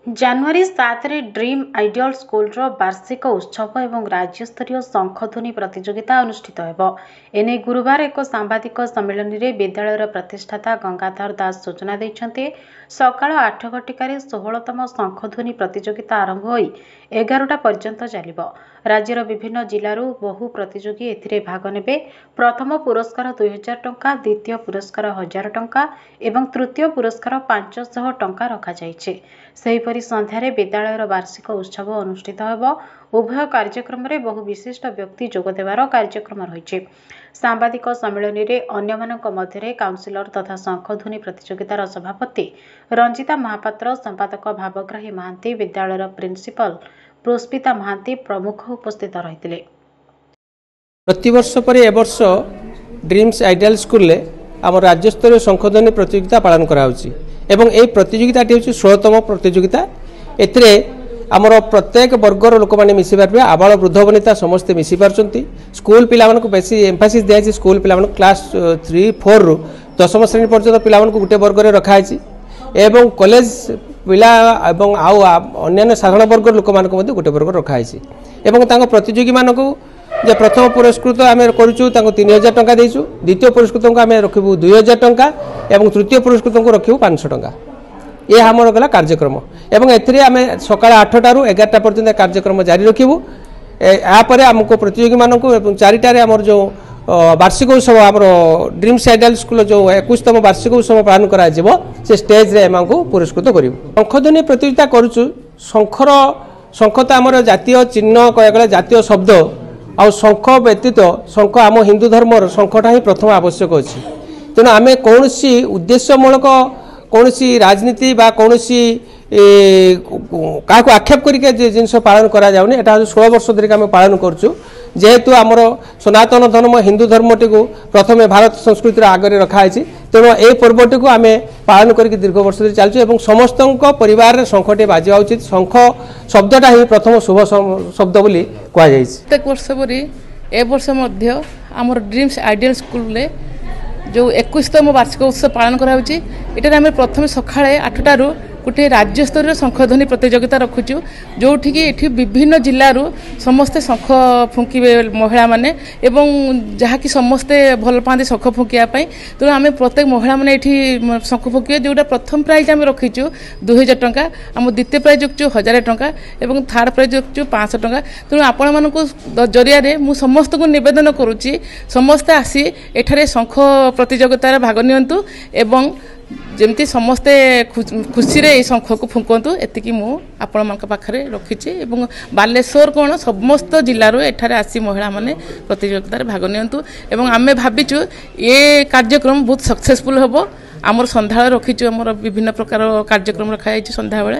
ଜାନୁଆରୀ 7 dream ideal ସ୍କୁଲର ବାର୍ଷିକ ଉତ୍ସବ ଏବଂ ରାଜ୍ୟସ୍ତରୀୟ ଶଙ୍ଖଧ୍ୱନି ପ୍ରତିଯୋଗିତା ଅନୁଷ୍ଠିତ ହେବ। ଏନେଇ ଗୁରୁବାର ଏକ ସାମ୍ବାଦିକ ସମ୍ମିଳନୀରେ ବିଦ୍ୟାଳୟର ପ୍ରତିଷ୍ଠାତା ଗଙ୍ଗାଧର ଦାସ ସୂଚନା ଦେଇଛନ୍ତି। ସକାଳ 8 ଘଟିକାରେ 16ତମ ଶଙ୍ଖଧ୍ୱନି ପ୍ରତିଯୋଗିତା ଆରମ୍ଭ ହୋଇ 11ଟା ପର୍ଯ୍ୟନ୍ତ ଚାଲିବ। ରାଜ୍ୟର ବିଭିନ୍ନ ଜିଲ୍ଲାରୁ ବହୁ ପ୍ରତିଯୋଗୀ ଏଥିରେ ଭାଗ ନେବେ। ପ୍ରଥମ ପୁରସ୍କାର 2000 ଟଙ୍କା, ଦ୍ୱିତୀୟ ପୁରସ୍କାର 1000 ଟଙ୍କା ଏବଂ ତୃତୀୟ ପୁରସ୍କାର 500 ଟଙ୍କା ରଖାଯାଇଛି। ସେହିପରି ସନ୍ଧ୍ୟାରେ ବିଦ୍ୟାଳୟର ବାର୍ଷିକ ଉତ୍ସବ ଅନୁଷ୍ଠିତ ହେବ। ଉଭୟ କାର୍ଯ୍ୟକ୍ରମରେ ବହୁ ବିଶିଷ୍ଟ ବ୍ୟକ୍ତି ଯୋଗଦେବାର କାର୍ଯ୍ୟକ୍ରମ ରହିଛି। ସାମ୍ବାଦିକ ସମ୍ମିଳନୀରେ ଅନ୍ୟମାନଙ୍କ ମଧ୍ୟରେ କାଉନସିଲର ତଥା ଶଙ୍ଖଧ୍ୱନି ପ୍ରତିଯୋଗିତାର ସଭାପତି ରଞ୍ଜିତା ମହାପାତ୍ର, ସମ୍ପାଦକ ଭାବଗ୍ରାହୀ ମହାନ୍ତି, ବିଦ୍ୟାଳୟର ପ୍ରିନ୍ସିପାଲ ପୁଷ୍ପିତା ମହାନ୍ତି ପ୍ରମୁଖ ଉପସ୍ଥିତ ରହିଥିଲେ। प्रतिवर्ष पर ए वर्ष ड्रीम्स आइडियल स्कूल आम राज्यस्तरीय शंखध्वनि प्रतियोगिता पालन कराउछि एवं ए प्रतियोगिता हूँ 16तम प्रतियोगिता। एथिरे आमर प्रत्येक वर्गर लोक मैंने मिसी पारे, आबाल वृद्ध वनिता समस्ते मिसी पार्चंती। स्कूल पिला बेसी एम्फासिस दिया स्कूल पिला क्लास 3-4 रु 10म श्रेणी पर्यंत पिला गोटे वर्ग रखाई एवं कॉलेज पिला एवं आउ अन्य साधारण वर्ग लोक गोटे वर्ग रखाई एवं प्रतियोगी मानक जे प्रथम पुरस्कृत आम करूँ 3000 टंका देचु, द्वितीय पुरस्कृत को आम रखू 2000 टंका एवं तृतीय पुरस्कृत को रखू 500 टंका। ये आमर गला कार्यक्रम एवं एथिरे आम सकाळ 8टा रु 11टा पर्यंत कार्यक्रम जारी रखू। यापर आमको प्रतियोगी मानक 4टारे आमर जो वार्षिक उत्सव आमर ड्रीम्स आइडियल स्कूल जो 21तम वार्षिक उत्सव पालन करा जिवो से स्टेज रे आमको पुरस्कृत करिवो। शंखध्वनि प्रतियोगिता करूछु। शंख तो आमर जातीय चिन्ह कहगला जातीय शब्द आ शंख व्यतीत शंख आम हिंदू धर्मर शंखटा ही प्रथम आवश्यक अच्छी। तेणु आम कौन उद्देश्यमूलक कौन राजनीति बा कौन क्या आक्षेप करके जिनस पालन करा जाउनी। एटा 16 वर्ष धरिक आम पालन करूँ। जेहेतु आमर सनातन धर्म हिंदू धर्मटी को प्रथम भारत संस्कृति आगे रखाई, तेणु ए पर्वटी को आम पालन करके दीर्घ वर्ष धरी चलचु एवं समस्त परिवार शंखटे बाजिबा उचित। शंख शब्दटा ही प्रथम शुभ शब्द बोली कह जाए। प्रत्येक वर्ष परी ए वर्ष मध्य आमर ड्रीम्स आइडियल स्कूल जो 21तम वार्षिक उत्सव पालन कराउछि। एटारे आम प्रथम सकाळे 8टा रु गोटे राज्यस्तरीय शंखध्वनि प्रतियोगिता रखुचु, जोठिकी एठी विभिन्न जिल्लारू समस्ते शंख फुंकिबे महिला माने एवं जहाँकि समस्ते भल पाते शंख फुंकिया पाई। तेणु आम प्रत्येक महिला माने एठी शंख फुंकिबे। जोटा प्रथम प्राइज आम रखीचु 2000 टंका, आम द्वितीय प्राइज रखीचु 1000 टंका एवं थर्ड प्राइज रखीचु 500 टंका। तेणु आपण मानकु जरिया मु समस्त को निवेदन करुच्ची समस्ते आसी एठारे शंख प्रतियोगितार भाग नियंतु एवं जमती समस्ते खुशी रे शंख को फुंकतु। एतिकी मु आपण मानक पाखरे रखिछि एवं बालेश्वर कोन समस्त जिल्लारो एठारे आसी महिला माने प्रतियोगितार भाग नियंतु एवं आमे भाबिछु ये कार्यक्रम बहुत सक्सेसफुल हबो। आमर संध्याळे रखिछु, आमर विभिन्न प्रकार कार्यक्रम रखाई संध्याळे।